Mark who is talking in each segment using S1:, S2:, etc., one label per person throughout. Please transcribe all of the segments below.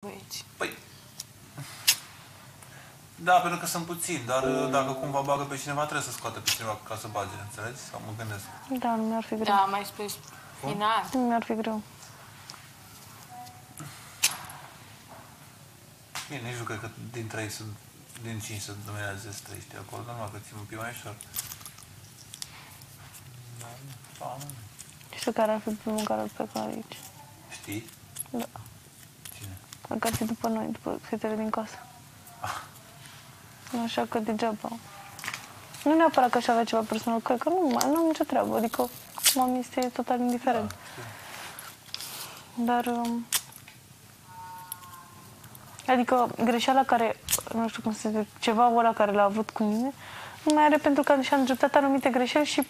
S1: băieți.
S2: Păi... Da, pentru că sunt puțini, dar dacă cumva bagă pe cineva, trebuie să scoată pe cineva ca să bage, înțelegi? Sau mă gândesc.
S3: Da, nu mi-ar fi greu.
S1: Da, mai spui final.
S3: Nu mi-ar fi greu.
S2: Bine, nici nu cred că din 5 să dominează 3, știi, acolo, normal că țin un pic mai ușor. Da, nu.
S3: Știu care ar fi primul care ar pleca aici.
S2: Știi?
S3: Da.
S2: Cine?
S3: Dacă ar fi după noi, după fetele din casă. Așa că degeaba. Nu neapărat că aș avea ceva personal, cred că nu am nicio treabă, adică mami este total indiferent. Dar, adică greșeala care, nu știu cum să zic, ceva ăla care l-a avut cu mine, nu mai are pentru că și-a îndreptat anumite greșeli și,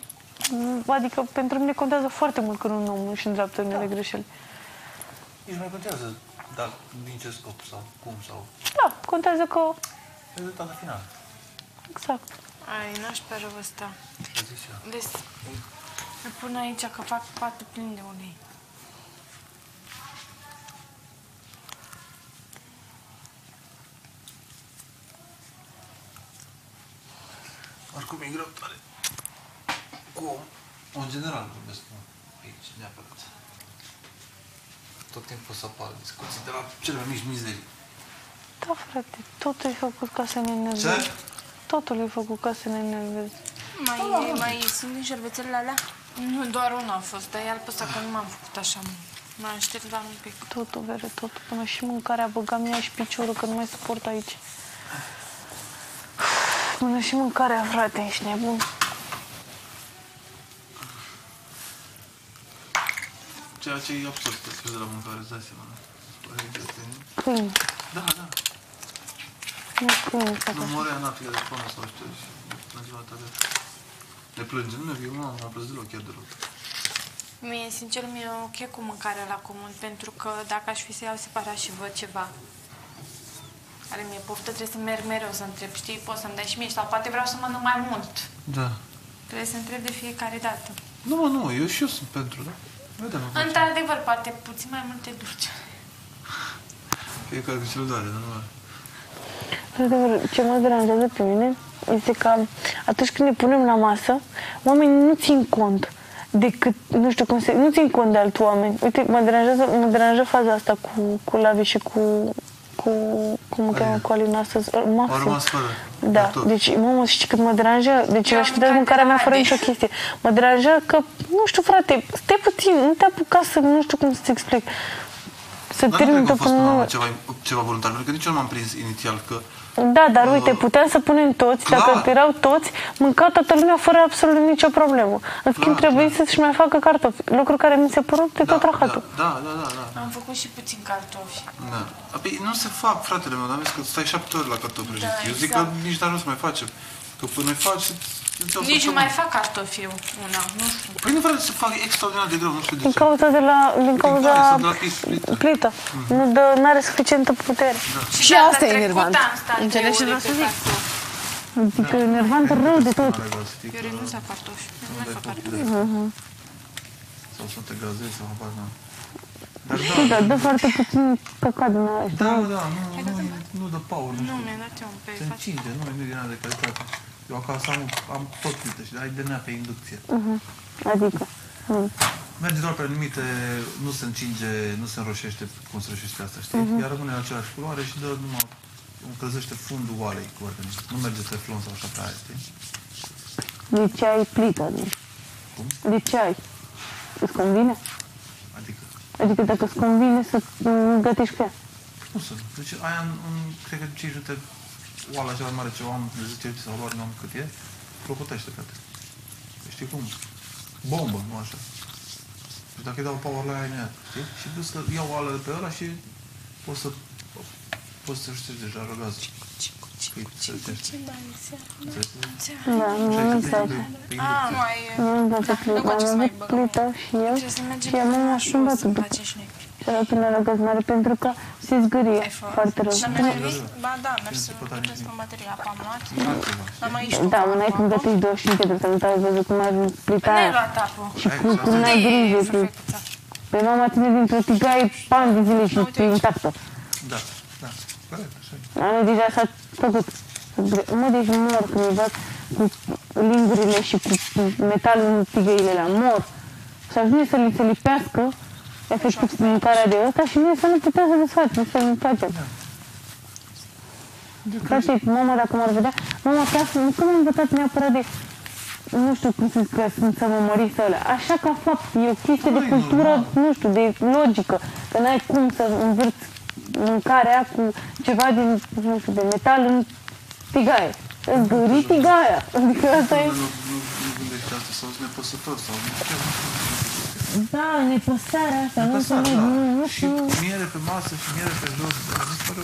S3: adică pentru mine contează foarte mult când un om își îndreaptă unele greșeli.
S2: Nici nu mai contează, dar din ce scop sau cum sau...
S3: Da, contează că...
S2: Rezultatul final.
S3: Exact.
S1: Ai, n-aș rău ăsta.
S2: Zic și eu.
S1: Deci, îl pun aici că fac patul plin de ulei.
S2: Oricum e greu tare. Cu în general vorbesc aici, neapărat. Tot timpul să apară discuții de la cele mai mici mizerii.
S3: Da, frate, totul e făcut ca să ne enervezi.
S2: Ce?
S3: Totul e făcut ca să ne enervezi.
S1: Mai sunt din șervețelele alea? Nu, doar una a fost, dar iar pe ăsta că nu m-am făcut așa mult. Mă aștept la un pic.
S3: Totul, vere, totul. Până și mâncarea, băgam ea și piciorul, că nu mai suport aici. Până și mâncarea, frate, ești nebun.
S2: Ceea ce e absurd că scuze la mâncare, îți dai seama.
S3: Câini.
S2: Da, da.
S3: Nu câini, frate.
S2: Nu morea natia de foame sau știu și plângea la tare. Ne plânge, nu ne viu, nu am plâns deloc, chiar deloc.
S1: Mie, sincer, mi-e ok cu mâncarea la comun, pentru că dacă aș fi să iau separat și văd ceva care mi-e poftă, trebuie să merg mereu să întreb, știi, poți să-mi dai și mie sau poate vreau să mănânc mai mult.
S2: Da.
S1: Trebuie să întreb de fiecare dată.
S2: Nu, mă, nu, eu și eu sunt pentru, da? Vedem,
S1: Într-adevăr, poate puțin mai multe dulce.
S2: fiecare cu cele doare, dar nu are.
S3: Într-adevăr, ce mă deranjează pe mine este că atunci când ne punem la masă, oamenii nu țin cont decât, nu știu cum se... nu țin cont de alți oameni. Uite, mă deranjează faza asta cu Lavi și cum mă cheamă cu Alina astăzi, maxim.
S2: Au rămas fără.
S3: Da, deci, mamă, știi cât mă deranjează? Deci eu aș fi dat mâncarea mea fără nicio chestie. Mă deranjează că, nu știu, frate, stai puțin, nu te apuca să, nu știu cum să-ți explic. Să termin tot până...
S2: ceva voluntar, pentru că nici eu nu m-am prins inițial că...
S3: Da, dar uite, puteam să punem toți, dacă erau toți, mâncau toată lumea fără absolut nicio problemă. În schimb, trebuie să-și mai facă cartofi, lucru care mi se părut de tot rahatul.
S2: Da.
S1: Am făcut și puțin cartofi.
S2: Da. Apoi, nu se fac, fratele meu, dar am zis că stai 7 ore la cartofi prăjiți. Eu zic că nici dar nu se mai face. Că până îi faci...
S1: Nici nu mai fac cartofi eu, una, nu știu.
S2: Păi nu vreau să fac extraordinar de greu, nu știu de ce.
S3: Din cauza plită. Nu are suficientă putere.
S4: Și asta e enervant. Înțelegi ce vreau să zic?
S3: Adică e enervant rău de tot.
S1: Eu renunț la cartofi. Nu mai fac cartofi.
S2: Sau să te gazezi, sau habar n-am.
S3: Da, dă foarte puțin căcat din ăla.
S2: Da, nu dă power, nu
S1: Nu,
S2: știu.
S1: mi-a dat eu un pe
S2: Se încinge, nu e din de calitate. Eu acasă am tot plită și ai de nea pe inducție.
S3: Adică?
S2: Merge doar pe anumite, nu se încinge, nu se înroșește cum se înroșește asta, știi? Iar rămâne în aceeași culoare și dă numai, încălzește fundul oalei cu organism. Nu merge teflon sau așa pe aia, știi?
S3: De ce ai plită?
S2: Cum?
S3: De ce ai? Îți convine?
S2: Adică?
S3: Adică dacă îți convine să gătești pe ea.
S2: Nu să. Deci aia, cred că 5 minute, oala cea mai mare ce o am de 10 minute sau luat, nu am cât e, clopotește, frate. Știi cum? Bombă, nu așa. Și dacă îi dau power la aia imediat, știi? Și plus că iau oală de pe ăla și poți să știi deja răgază.
S3: Da, nu-mi place. Nu-mi place plită. Am avut plită și eu și am mai așumbat după. Și a dat un răgăznare pentru că se zgârie foarte rău.
S1: Ba da, merg să gătesc pe baterie. Apa am luat.
S3: Da, mă, n-ai cum gătești 25 de minute, ai văzut cum a ajuns plita
S1: N-ai
S3: aia.
S1: luat apă.
S3: Și cum n-ai grijă. Păi mama ține dintr-o tigaie 4 de zile și e intactă.
S2: Da, da, corect, așa e.
S3: Anul deja s-a făcut. Mă, deci mor când îi văd cu lingurile și cu metalul în tigăile alea, mor. Și ajunge să li se lipească efectiv mâncarea de ăsta și mie să nu putea să desfac, nu să nu facem. Frate, mama, dacă m-ar vedea, mama, acasă, nu că m-am învățat neapărat de, nu știu cum să zic, că sunt să mă măriți ăla. Așa ca fapt, e o chestie de cultură, nu știu, de logică, că n-ai cum să învârți mâncarea cu ceva din, nu știu, de metal în tigaie. Îți gări tigaia. Adică asta e...
S2: Nu gândești asta, sau sunt nepăsător, sau nu știu.
S3: Da, nepăsarea asta, nu
S2: Nepăsare,
S3: înțeleg,
S2: da.
S3: nu
S2: Și
S3: știu.
S2: miere pe masă și miere pe jos, dar mi se pare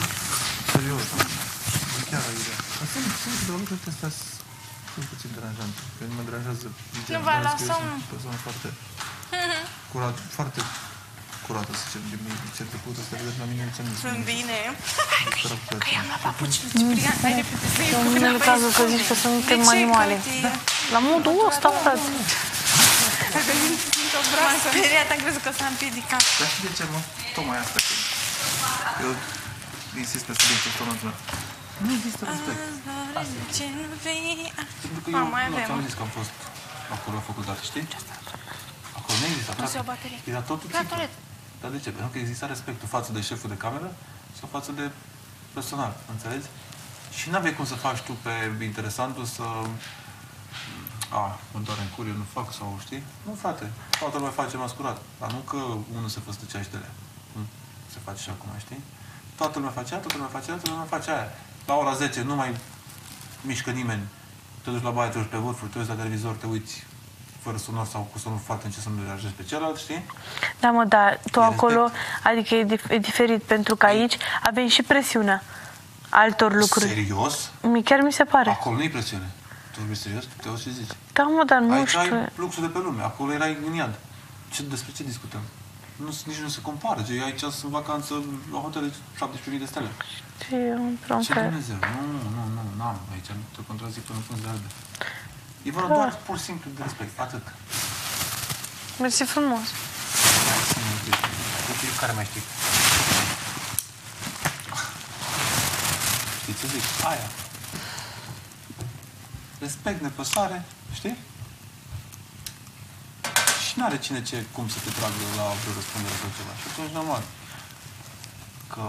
S2: serios. E chiar aiurea. Dar sunt de lucrurile astea sunt puțin deranjante. Că nu mă deranjează.
S1: Nu vă
S2: dar
S1: lasă
S2: eu
S1: unul.
S2: sunt o persoană foarte foarte curată, să zicem, din ce trecut ăsta, de la mine nu
S1: Sunt bine.
S2: Că
S1: i-am luat papuci, Ciprian, hai repede să iei cu
S3: Nu e cazul că zici că suntem animale. La modul ăsta, frate.
S1: M-am speriat, am crezut că s-a împiedicat.
S2: Dar știi de ce, mă? Tocmai asta că eu insist pe subiectul ăsta la nu există respect.
S5: Pentru că eu ți-am zis că am fost acolo la facultate, știi? Acolo nu exista,
S1: Nu se o baterie.
S5: era totul țipă. Dar de ce? Pentru că exista respectul față de șeful de cameră sau față de personal, înțelegi? Și n-aveai cum să faci tu pe interesantul să... mă doare în curie, nu fac sau știi? Nu, frate, toată lumea face mascurat. Dar nu că unul se făstăcea și de alea. Cum se face și acum, știi? Toată lumea face aia, toată lumea face aia, toată lumea face aia. La ora 10 nu mai mișcă nimeni. Te duci la baie, te duci pe vârfuri, te uiți la televizor, te uiți fără sonor sau cu sonul foarte încet să nu deranjezi pe celălalt, știi?
S3: Da, mă, dar tu
S5: E
S3: acolo,
S5: respect.
S3: adică e diferit, pentru că aici avem și presiunea altor lucruri.
S5: Serios?
S3: Chiar mi se pare.
S5: Acolo nu-i presiune. Tu vorbești serios? Te auzi ce zici?
S3: Da, mă, dar nu
S5: Aici
S3: știu.
S5: ai fluxul de pe lume. Acolo erai în iad. Despre ce discutăm? Nici nu se compară. Aici sunt vacanță la hotel de 17.000 de stele.
S3: Ce e un prom
S5: Ce
S3: care...
S5: Dumnezeu? Nu, n-am. Aici te contrazic până în punct de albe. E vorba doar pur și simplu de respect. Atât.
S3: Mersi frumos.
S5: Care mai știi? Știi ce zic? Aia. Respect, nepăsare, știi? Și n-are cine cum să te tragă la vreo răspundere sau ceva. Și atunci normal că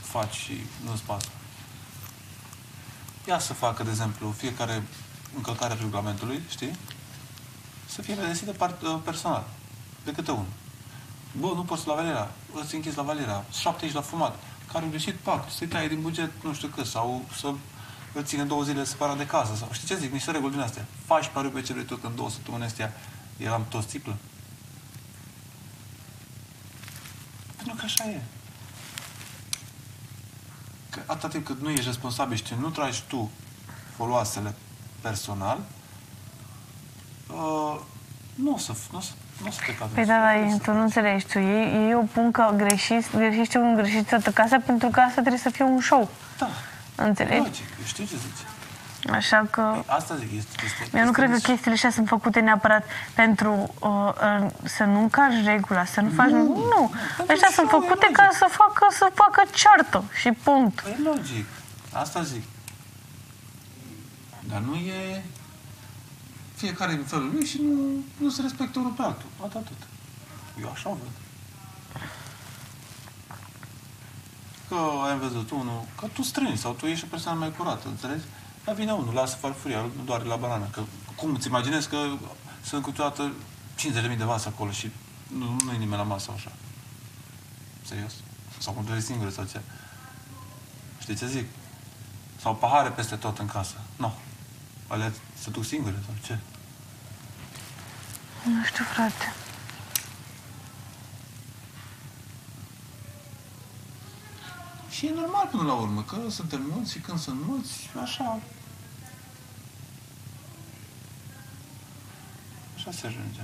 S5: faci și nu-ți pasă. Ia să facă, de exemplu, fiecare încălcare a regulamentului, știi? Să fie pedepsită personal. De câte unul. Bă, nu poți la Valera, îți închizi la Valera, 70 la fumat, care a greșit, pac, să-i taie din buget nu știu cât, sau să îl ține 2 zile separat de casă, sau știi ce zic, niște reguli din astea. Faci pariu pe ce vrei tu, că în 2 săptămâni astea eram toți țiplă. Pentru că așa e. Că atâta timp cât nu ești responsabil și nu tragi tu foloasele personal, nu o să te cadă.
S3: Păi da, tu nu înțelegi, tu eu pun că greșești unul, greșești toată casa, pentru că asta trebuie să fie un show.
S5: Da.
S3: Înțelegi?
S5: Logic, eu știu ce zici.
S3: Așa că...
S5: Asta zic,
S3: Eu nu cred că chestiile astea sunt făcute neapărat pentru să nu încalci regula, să nu faci... Nu! Ăștia sunt făcute ca să facă ceartă și punct.
S5: Păi e logic. Asta zic. Dar nu e... Fiecare în felul lui și nu se respectă unul pe altul. Atât. Eu așa văd. Că ai văzut unul, că tu strângi sau tu ești o persoană mai curată, înțelegi? Dar vine unul, lasă farfuria, nu doar la banană. Că cum îți imaginezi că sunt câteodată 50.000 de vase acolo și nu e nimeni la masă așa. Serios? Sau controlezi singure sau ce? Știi ce zic? Sau pahare peste tot în casă. Nu. Alea se duc singure sau ce?
S3: Nu știu, frate.
S2: Și e normal până la urmă, că suntem mulți și când sunt mulți, așa...
S5: Așa se ajunge.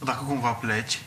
S5: dacă cumva pleci,